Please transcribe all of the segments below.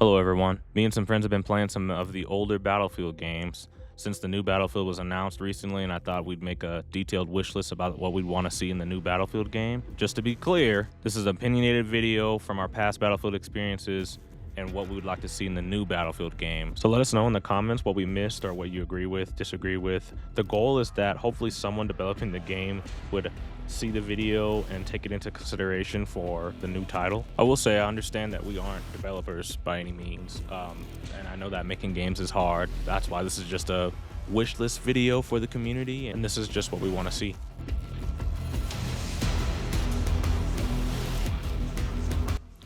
Hello everyone. Me and some friends have been playing some of the older Battlefield games since the new Battlefield was announced recently, and I thought we'd make a detailed wish list about what we'd want to see in the new Battlefield game. Just to be clear, this is an opinionated video from our past Battlefield experiences and what we would like to see in the new Battlefield game. So let us know in the comments what we missed or what you agree with, disagree with. The goal is that hopefully someone developing the game would see the video and take it into consideration for the new title. I will say I understand that we aren't developers by any means, and I know that making games is hard. That's why this is just a wish list video for the community, and this is just what we want to see.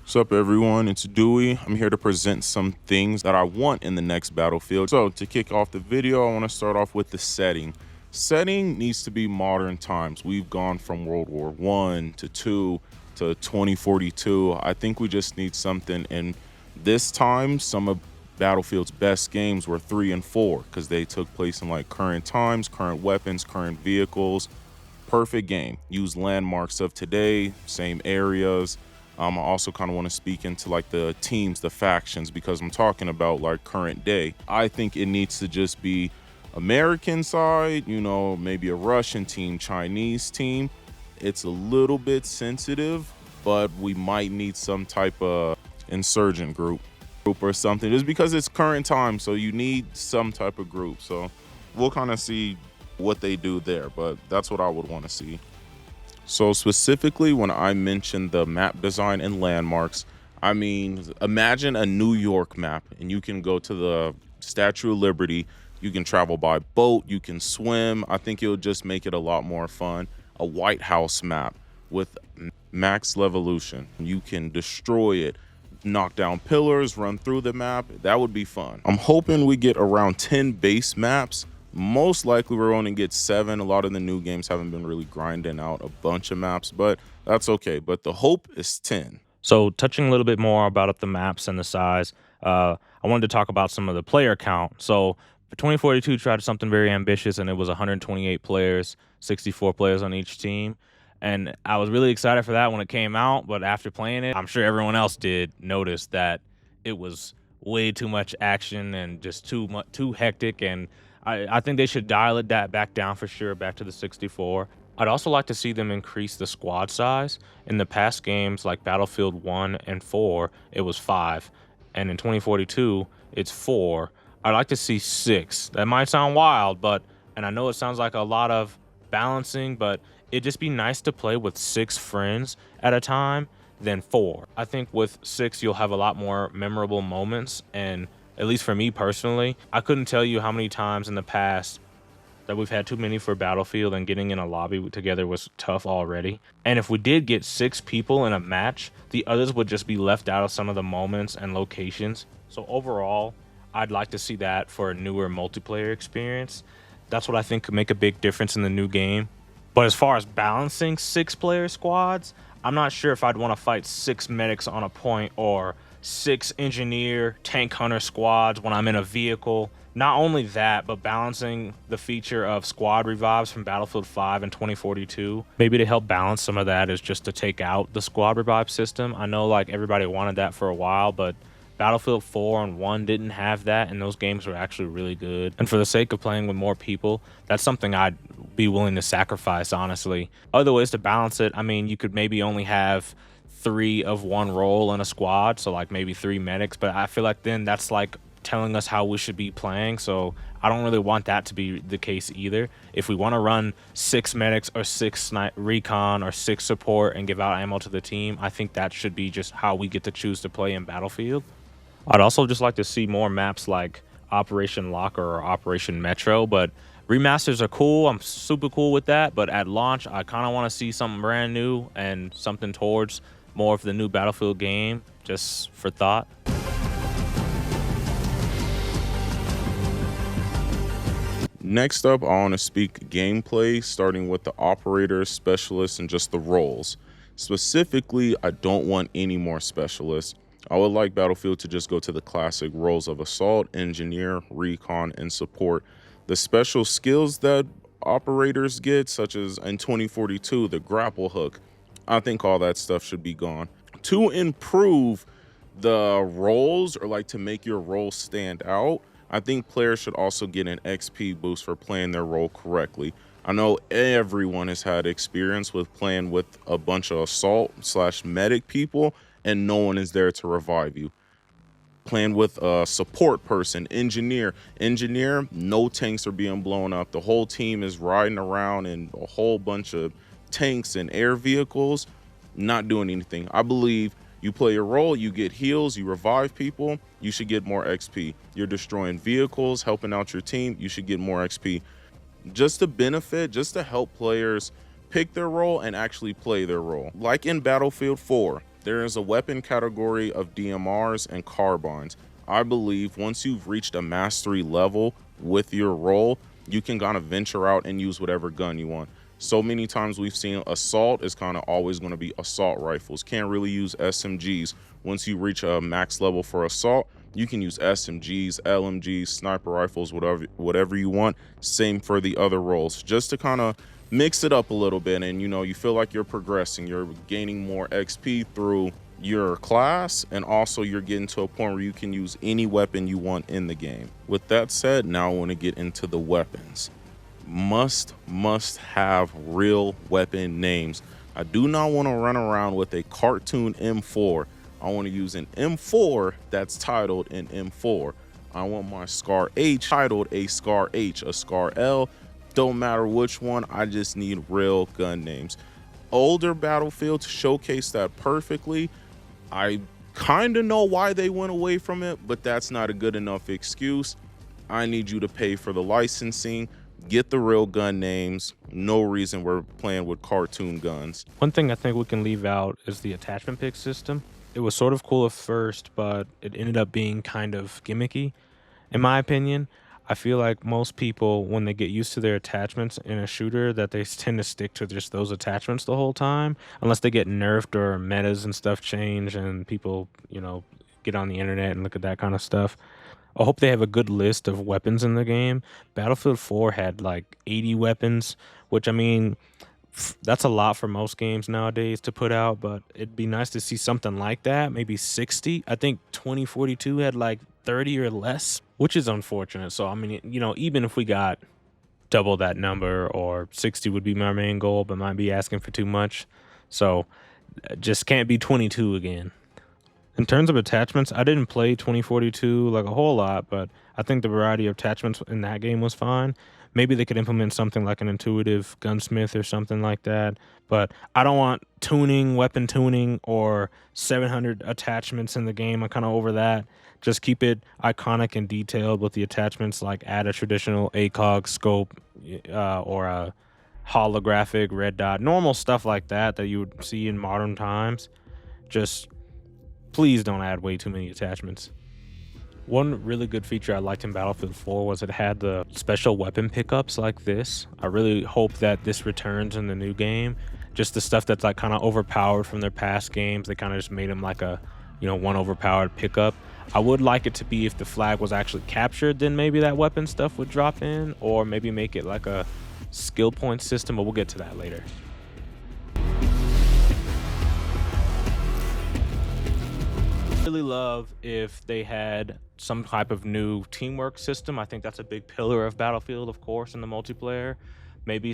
What's up everyone, it's Dewey. I'm here to present some things that I want in the next Battlefield. So to kick off the video, I want to start off with the setting. Setting needs to be modern times. We've gone from World War I to II to 2042. I think we just need something in this time. Some of Battlefield's best games were 3 and 4 because they took place in like current times, current weapons, current vehicles. Perfect game. Use landmarks of today, same areas. I also kind of want to speak into like the teams, the factions, because I'm talking about like current day. I think it needs to just be American side, you know, maybe a Russian team, Chinese team. It's a little bit sensitive, but we might need some type of insurgent group or something, just because it's current time. So you need some type of group. So we'll kind of see what they do there, but that's what I would want to see. So specifically when I mentioned the map design and landmarks, I mean, imagine a New York map and you can go to the Statue of Liberty, you can travel by boat, you can swim. I think it would just make it a lot more fun. A White House map with max levolution. You can destroy it, knock down pillars, run through the map. That would be fun. I'm hoping we get around 10 base maps. Most likely we're only get 7. A lot of the new games haven't been really grinding out a bunch of maps, but that's okay. But the hope is 10. So touching a little bit more about the maps and the size, I wanted to talk about some of the player count. So 2042 tried something very ambitious, and it was 128 players, 64 players on each team. And I was really excited for that when it came out, but after playing it, I'm sure everyone else did notice that it was way too much action and just too hectic, and I think they should dial it back down for sure, back to the 64. I'd also like to see them increase the squad size. In the past games like Battlefield 1 and 4, it was 5. And in 2042, it's 4. I'd like to see 6. That might sound wild, and I know it sounds like a lot of balancing, but it'd just be nice to play with 6 friends at a time than 4. I think with 6, you'll have a lot more memorable moments, and at least for me personally, I couldn't tell you how many times in the past that we've had too many for Battlefield, and getting in a lobby together was tough already. And if we did get 6 people in a match, the others would just be left out of some of the moments and locations. So overall, I'd like to see that for a newer multiplayer experience. That's what I think could make a big difference in the new game. But as far as balancing 6-player squads, I'm not sure if I'd want to fight 6 medics on a point or 6 engineer tank hunter squads when I'm in a vehicle. Not only that, but balancing the feature of squad revives from Battlefield 5 and 2042. Maybe to help balance some of that is just to take out the squad revive system. I know like everybody wanted that for a while, but Battlefield 4 and 1 didn't have that, and those games were actually really good. And for the sake of playing with more people, that's something I'd be willing to sacrifice, honestly. Other ways to balance it, I mean, you could maybe only have 3 of one role in a squad, so like maybe 3 medics, but I feel like then that's like telling us how we should be playing, so I don't really want that to be the case either. If we want to run 6 medics or 6 recon or 6 support and give out ammo to the team, I think that should be just how we get to choose to play in Battlefield. I'd also just like to see more maps like Operation Locker or Operation Metro, but remasters are cool. I'm super cool with that, but at launch, I kind of want to see something brand new and something towards more of the new Battlefield game, just for thought. Next up, I want to speak gameplay, starting with the operators, specialists, and just the roles. Specifically, I don't want any more specialists. I would like Battlefield to just go to the classic roles of assault, engineer, recon, and support. The special skills that operators get, such as in 2042, the grapple hook, I think all that stuff should be gone. To improve the roles, or like to make your role stand out, I think players should also get an XP boost for playing their role correctly. I know everyone has had experience with playing with a bunch of assault slash medic people and no one is there to revive you. Playing with a support person, engineer, no tanks are being blown up. The whole team is riding around in a whole bunch of tanks and air vehicles, not doing anything. I believe you play your role, you get heals, you revive people, you should get more XP. You're destroying vehicles, helping out your team, you should get more XP. Just to benefit, just to help players pick their role and actually play their role. Like in Battlefield 4, there is a weapon category of DMRs and carbines. I believe once you've reached a mastery level with your role, you can kind of venture out and use whatever gun you want. So many times we've seen assault is kind of always going to be assault rifles. Can't really use SMGs. Once you reach a max level for assault, you can use SMGs, LMGs, sniper rifles, whatever you want. Same for the other roles, just to kind of mix it up a little bit. And you feel like you're progressing, you're gaining more XP through your class, and also you're getting to a point where you can use any weapon you want in the game. With that said, now I want to get into the weapons. Must have real weapon names. I do not want to run around with a cartoon M4. I want to use an M4 that's titled an M4. I want my Scar H titled a Scar H, a Scar L. Don't matter which one, I just need real gun names. Older Battlefields showcase that perfectly. I kind of know why they went away from it, but that's not a good enough excuse. I need you to pay for the licensing, get the real gun names. No reason we're playing with cartoon guns. One thing I think we can leave out is the attachment pick system. It was sort of cool at first, but it ended up being kind of gimmicky, in my opinion. I feel like most people, when they get used to their attachments in a shooter, that they tend to stick to just those attachments the whole time, unless they get nerfed or metas and stuff change and people, get on the internet and look at that kind of stuff. I hope they have a good list of weapons in the game. Battlefield 4 had like 80 weapons, which, I mean, that's a lot for most games nowadays to put out, but it'd be nice to see something like that, maybe 60. I think 2042 had like 30 or less, which is unfortunate. So, I mean, even if we got double that number, or 60 would be my main goal, but might be asking for too much. So, just can't be 22 again. In terms of attachments, I didn't play 2042 like a whole lot, but I think the variety of attachments in that game was fine. Maybe they could implement something like an intuitive gunsmith or something like that. But I don't want tuning, weapon tuning, or 700 attachments in the game. I'm kind of over that. Just keep it iconic and detailed with the attachments, like add a traditional ACOG scope or a holographic red dot. Normal stuff like that you would see in modern times. Just please don't add way too many attachments. One really good feature I liked in Battlefield 4 was it had the special weapon pickups like this. I really hope that this returns in the new game. Just the stuff that's like kind of overpowered from their past games. They kind of just made them like a, one overpowered pickup. I would like it to be if the flag was actually captured, then maybe that weapon stuff would drop in, or maybe make it like a skill point system, but we'll get to that later. Really love if they had some type of new teamwork system. I think that's a big pillar of Battlefield, of course, in the multiplayer. Maybe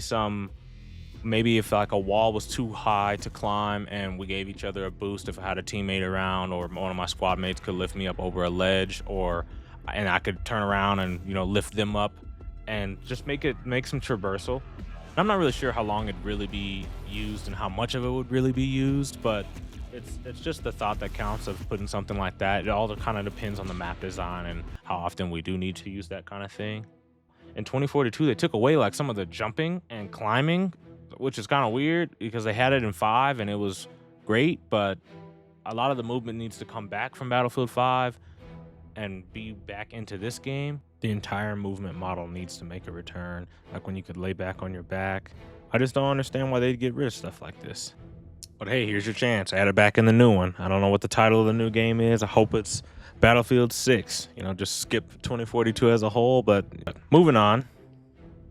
if like a wall was too high to climb and we gave each other a boost if I had a teammate around, or one of my squad mates could lift me up over a ledge, and I could turn around and lift them up and just make some traversal. I'm not really sure how long it'd really be used and how much of it would really be used, but it's just the thought that counts of putting something like that. It all kind of depends on the map design and how often we do need to use that kind of thing. In 2042, they took away like some of the jumping and climbing, which is kind of weird because they had it in 5 and it was great, but a lot of the movement needs to come back from Battlefield 5 and be back into this game. The entire movement model needs to make a return, like when you could lay back on your back. I just don't understand why they'd get rid of stuff like this. But hey, here's your chance. Add it back in the new one. I don't know what the title of the new game is. I hope it's Battlefield 6. Just skip 2042 as a whole, but moving on.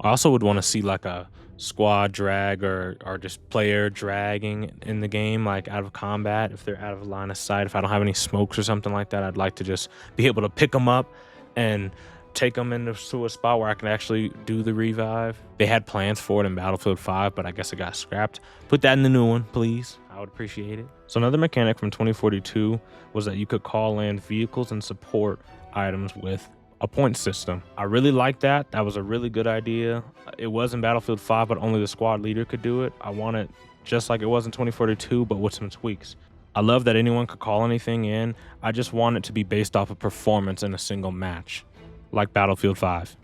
I also would want to see like a squad drag or just player dragging in the game, like out of combat. If they're out of line of sight, if I don't have any smokes or something like that, I'd like to just be able to pick them up and take them into a spot where I can actually do the revive. They had plans for it in Battlefield 5, but I guess it got scrapped. Put that in the new one, please. I would appreciate it. So another mechanic from 2042 was that you could call in vehicles and support items with a point system. I really like that. That was a really good idea. It was in Battlefield 5, but only the squad leader could do it. I want it just like it was in 2042, but with some tweaks. I love that anyone could call anything in. I just want it to be based off of performance in a single match, like Battlefield 5.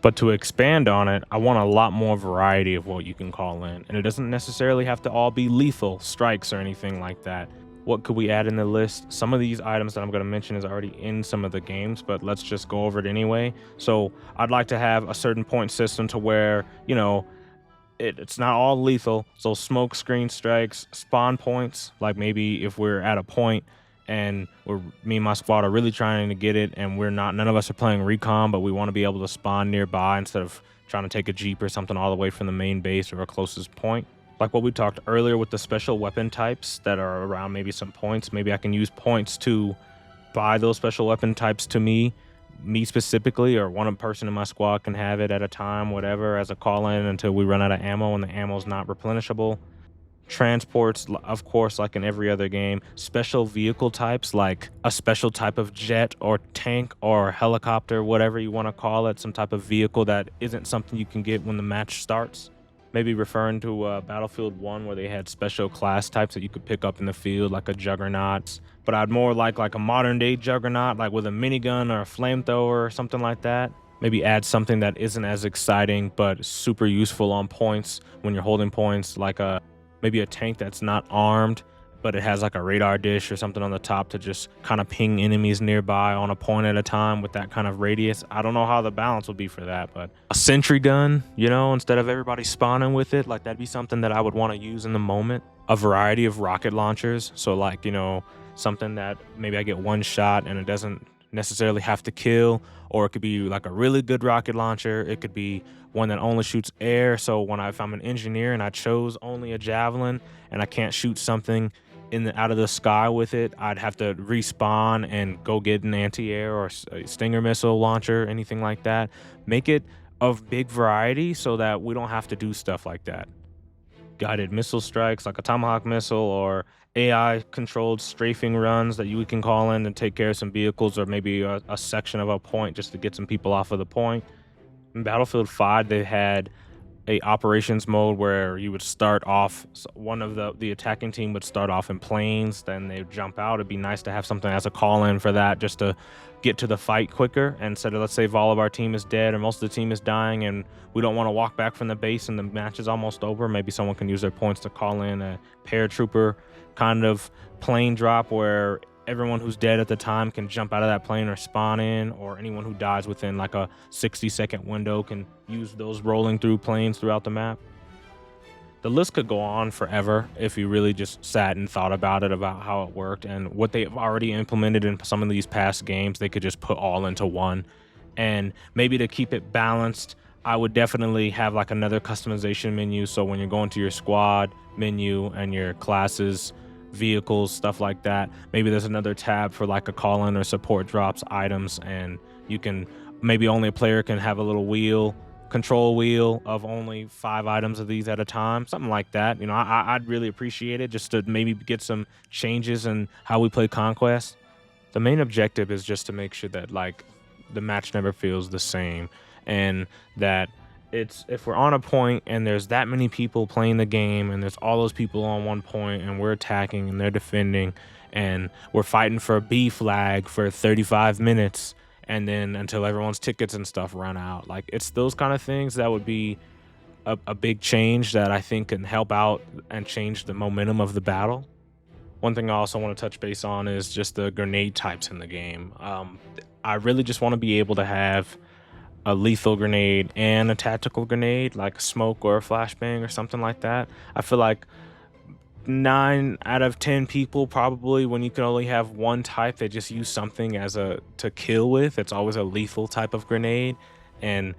But to expand on it, I want a lot more variety of what you can call in. And it doesn't necessarily have to all be lethal strikes or anything like that. What could we add in the list? Some of these items that I'm going to mention is already in some of the games, but let's just go over it anyway. So I'd like to have a certain point system to where, you know, it's not all lethal. So smoke screen strikes, spawn points, like maybe if we're at a point and me and my squad are really trying to get it and none of us are playing recon, but we want to be able to spawn nearby instead of trying to take a Jeep or something all the way from the main base or a closest point. Like what we talked earlier with the special weapon types that are around maybe some points. Maybe I can use points to buy those special weapon types to me specifically, or one person in my squad can have it at a time, whatever, as a call-in until we run out of ammo and the ammo is not replenishable. Transports, of course, like in every other game. Special vehicle types, like a special type of jet or tank or helicopter, whatever you want to call it, some type of vehicle that isn't something you can get when the match starts. Maybe referring to Battlefield 1 where they had special class types that you could pick up in the field, like a juggernaut. But I'd more like a modern day juggernaut, like with a minigun or a flamethrower or something like that. Maybe add something that isn't as exciting but super useful on points when you're holding points, like maybe a tank that's not armed, but it has like a radar dish or something on the top to just kind of ping enemies nearby on a point at a time with that kind of radius. I don't know how the balance will be for that, but a sentry gun, you know, instead of everybody spawning with it, like that'd be something that I would want to use in the moment. A variety of rocket launchers. So like, you know, something that maybe I get one shot and it doesn't necessarily have to kill, or it could be like a really good rocket launcher. It could be one that only shoots air. So if I'm an engineer and I chose only a javelin and I can't shoot something out of the sky with it, I'd have to respawn and go get an anti-air or a Stinger missile launcher, anything like that. Make it of big variety so that we don't have to do stuff like that. Guided missile strikes like a Tomahawk missile, or AI controlled strafing runs that you can call in and take care of some vehicles, or maybe a section of a point just to get some people off of the point. In Battlefield 5, they had a operations mode where you would start off, one of the attacking team would start off in planes, then they would jump out. It'd be nice to have something as a call-in for that, just to get to the fight quicker. And instead of, let's say if all of our team is dead or most of the team is dying and we don't want to walk back from the base and the match is almost over, maybe someone can use their points to call in a paratrooper kind of plane drop where everyone who's dead at the time can jump out of that plane or spawn in, or anyone who dies within like a 60-second window can use those rolling through planes throughout the map. The list could go on forever if you really just sat and thought about it, about how it worked and what they've already implemented in some of these past games. They could just put all into one. And maybe to keep it balanced, I would definitely have like another customization menu. So when you're going to your squad menu and your classes, vehicles, stuff like that, maybe there's another tab for like a call-in or support drops items, and you can maybe only a player can have a little control wheel of only 5 items of these at a time, something like that. You know, I'd really appreciate it, just to maybe get some changes in how we play Conquest. The main objective is just to make sure that like the match never feels the same, and that if we're on a point and there's that many people playing the game and there's all those people on one point and we're attacking and they're defending and we're fighting for a B flag for 35 minutes and then until everyone's tickets and stuff run out, like it's those kind of things that would be a big change that I think can help out and change the momentum of the battle. One thing I also want to touch base on is just the grenade types in the game. I really just want to be able to have a lethal grenade and a tactical grenade, like a smoke or a flashbang or something like that. I feel like 9 out of 10 people probably, when you can only have one type, they just use something to kill with. It's always a lethal type of grenade. And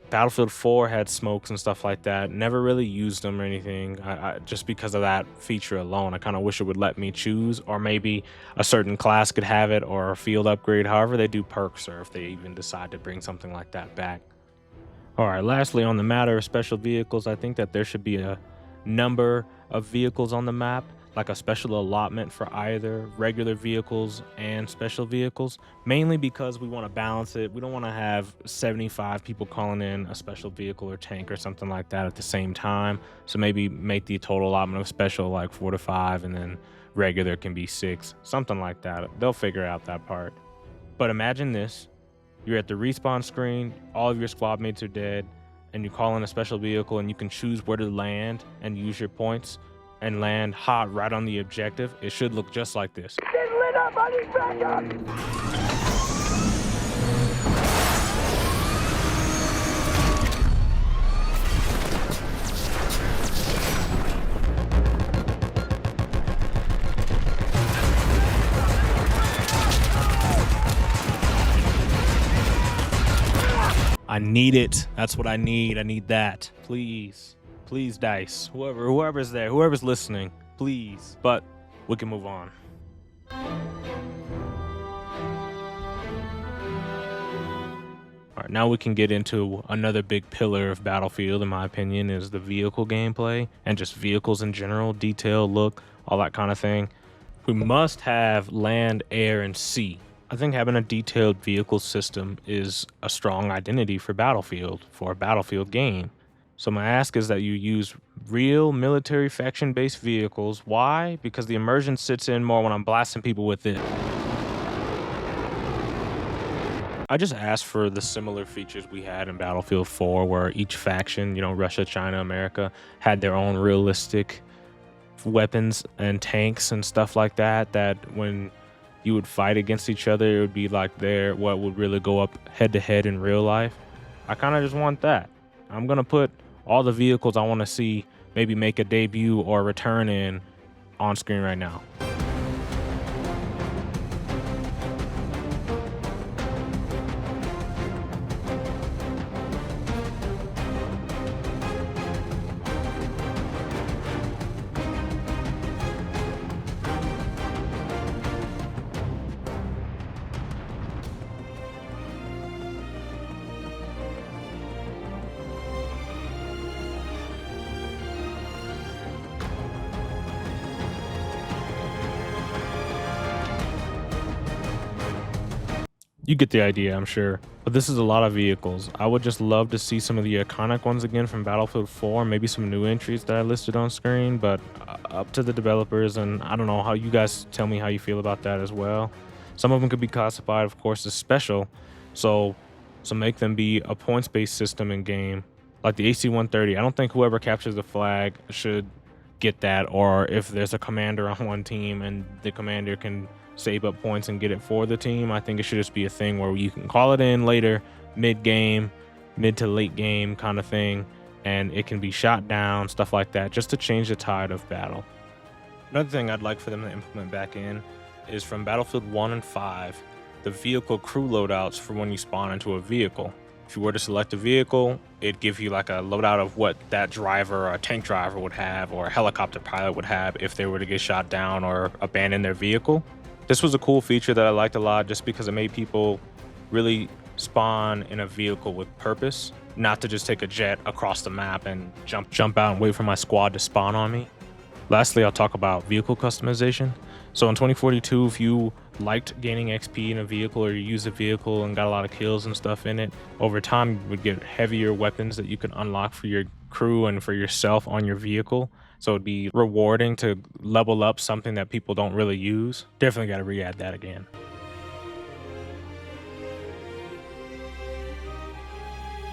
Battlefield 4 had smokes and stuff like that. Never really used them or anything. Just because of that feature alone, I kind of wish it would let me choose, or maybe a certain class could have it, or a field upgrade. However they do perks, or if they even decide to bring something like that back. All right, lastly, on the matter of special vehicles, I think that there should be a number of vehicles on the map, like a special allotment for either regular vehicles and special vehicles, mainly because we want to balance it. We don't want to have 75 people calling in a special vehicle or tank or something like that at the same time. So maybe make the total allotment of special like 4 to 5, and then regular can be 6, something like that. They'll figure out that part. But imagine this. You're at the respawn screen, all of your squad mates are dead, and you call in a special vehicle and you can choose where to land and use your points and land hot right on the objective. It should look just like this. Get lit up! I need backup! I need it. That's what I need. I need that. Please. Please, DICE. Whoever's there, whoever's listening, please. But we can move on. All right, now we can get into another big pillar of Battlefield, in my opinion, is the vehicle gameplay and just vehicles in general, detail, look, all that kind of thing. We must have land, air, and sea. I think having a detailed vehicle system is a strong identity for Battlefield, for a Battlefield game. So my ask is that you use real military faction-based vehicles. Why? Because the immersion sits in more when I'm blasting people with it. I just asked for the similar features we had in Battlefield 4, where each faction, Russia, China, America, had their own realistic weapons and tanks and stuff like that, that when you would fight against each other, it would be like what would really go up head to head in real life. I kind of just want that. I'm gonna put all the vehicles I want to see maybe make a debut or return in on screen right now. You get the idea, I'm sure. But this is a lot of vehicles. I would just love to see some of the iconic ones again from Battlefield 4, maybe some new entries that I listed on screen, but up to the developers, and I don't know how you guys tell me how you feel about that as well. Some of them could be classified, of course, as special, so make them be a points-based system in game, like the AC-130. I don't think whoever captures the flag should get that, or if there's a commander on one team and the commander can save up points and get it for the team, I think it should just be a thing where you can call it in later, mid-game, mid to late game kind of thing, and it can be shot down, stuff like that, just to change the tide of battle. Another thing I'd like for them to implement back in is from Battlefield 1 and 5, the vehicle crew loadouts for when you spawn into a vehicle. If you were to select a vehicle, it'd give you like a loadout of what that driver or a tank driver would have, or a helicopter pilot would have if they were to get shot down or abandon their vehicle. This was a cool feature that I liked a lot, just because it made people really spawn in a vehicle with purpose, not to just take a jet across the map and jump out and wait for my squad to spawn on me. Lastly, I'll talk about vehicle customization. So in 2042, if you liked gaining XP in a vehicle, or you used a vehicle and got a lot of kills and stuff in it, over time you would get heavier weapons that you could unlock for your crew and for yourself on your vehicle. So it'd be rewarding to level up something that people don't really use. Definitely got to re-add that again.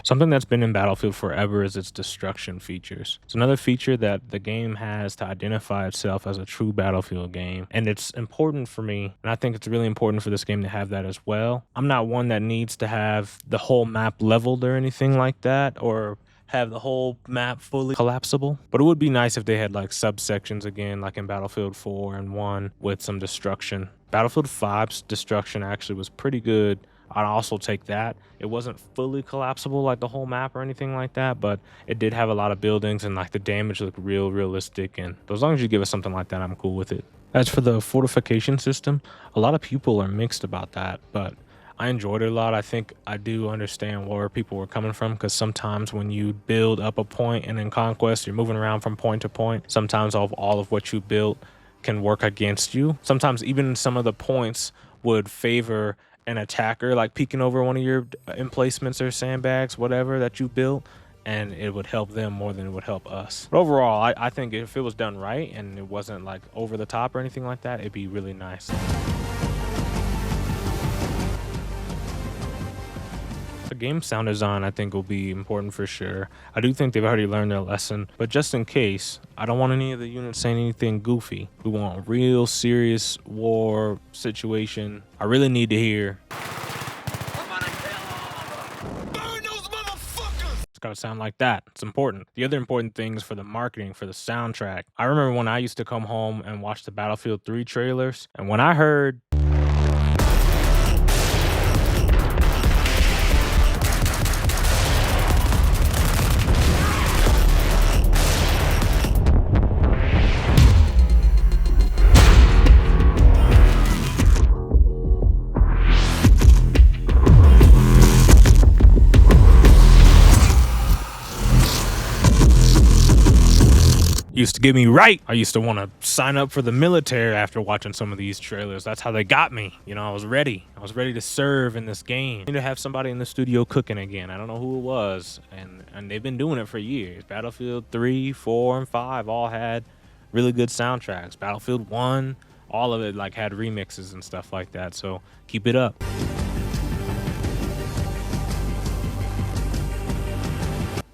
Something that's been in Battlefield forever is its destruction features. It's another feature that the game has to identify itself as a true Battlefield game, and it's important for me, and I think it's really important for this game to have that as well. I'm not one that needs to have the whole map leveled or anything like that, or have the whole map fully collapsible, but it would be nice if they had like subsections again, like in Battlefield 4 and 1, with some destruction. Battlefield 5's destruction actually was pretty good. I'd also take that. It wasn't fully collapsible like the whole map or anything like that, but it did have a lot of buildings and like the damage looked realistic. And as long as you give us something like that, I'm cool with it. As for the fortification system, a lot of people are mixed about that, but I enjoyed it a lot. I think I do understand where people were coming from, because sometimes when you build up a point and in Conquest, you're moving around from point to point. Sometimes all of what you built can work against you. Sometimes even some of the points would favor an attacker, like peeking over one of your emplacements or sandbags, whatever that you built, and it would help them more than it would help us. But overall, I think if it was done right and it wasn't like over the top or anything like that, it'd be really nice. The game sound design, I think, will be important for sure. I do think they've already learned their lesson, but just in case, I don't want any of the units saying anything goofy. We want a real serious war situation. I really need to hear, it's gotta sound like that. It's important. The other important things for the marketing, for the soundtrack. I remember when I used to come home and watch the Battlefield 3 trailers, and when I heard used to get me right. I used to want to sign up for the military after watching some of these trailers. That's how they got me. You know, I was ready. I was ready to serve in this game. I need to have somebody in the studio cooking again. I don't know who it was, and they've been doing it for years. Battlefield 3, 4, and 5 all had really good soundtracks. Battlefield 1, all of it like had remixes and stuff like that. So keep it up.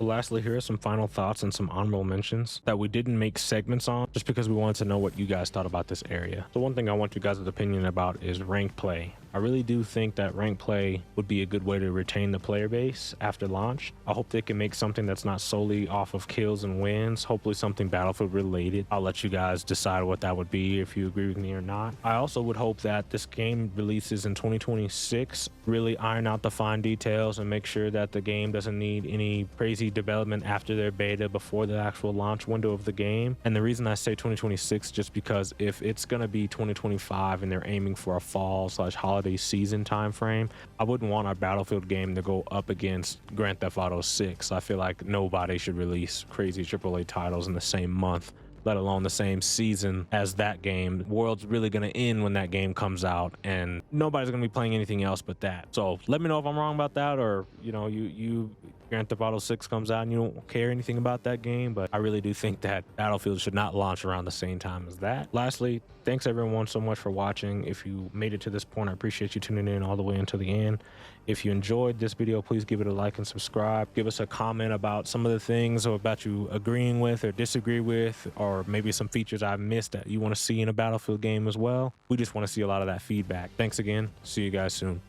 Lastly, here are some final thoughts and some honorable mentions that we didn't make segments on just because we wanted to know what you guys thought about this area. So one thing I want you guys' opinion about is rank play. I really do think that rank play would be a good way to retain the player base after launch. I hope they can make something that's not solely off of kills and wins, hopefully something Battlefield related. I'll let you guys decide what that would be, if you agree with me or not. I also would hope that this game releases in 2026, really iron out the fine details and make sure that the game doesn't need any crazy development after their beta before the actual launch window of the game. And the reason I say 2026, just because if it's gonna be 2025 and they're aiming for a fall/holiday season time frame, I wouldn't want our Battlefield game to go up against Grand Theft Auto 6. I feel like nobody should release crazy AAA titles in the same month, let alone the same season as that game. The world's really gonna end when that game comes out, and nobody's gonna be playing anything else but that. So let me know if I'm wrong about that, or you know, you Grand Theft Auto 6 comes out and you don't care anything about that game. But I really do think that Battlefield should not launch around the same time as that. Lastly, thanks everyone so much for watching. If you made it to this point, I appreciate you tuning in all the way until the end. If you enjoyed this video, please give it a like and subscribe. Give us a comment about some of the things, or about you agreeing with or disagree with, or maybe some features I've missed that you want to see in a Battlefield game as well. We just want to see a lot of that feedback. Thanks again. See you guys soon.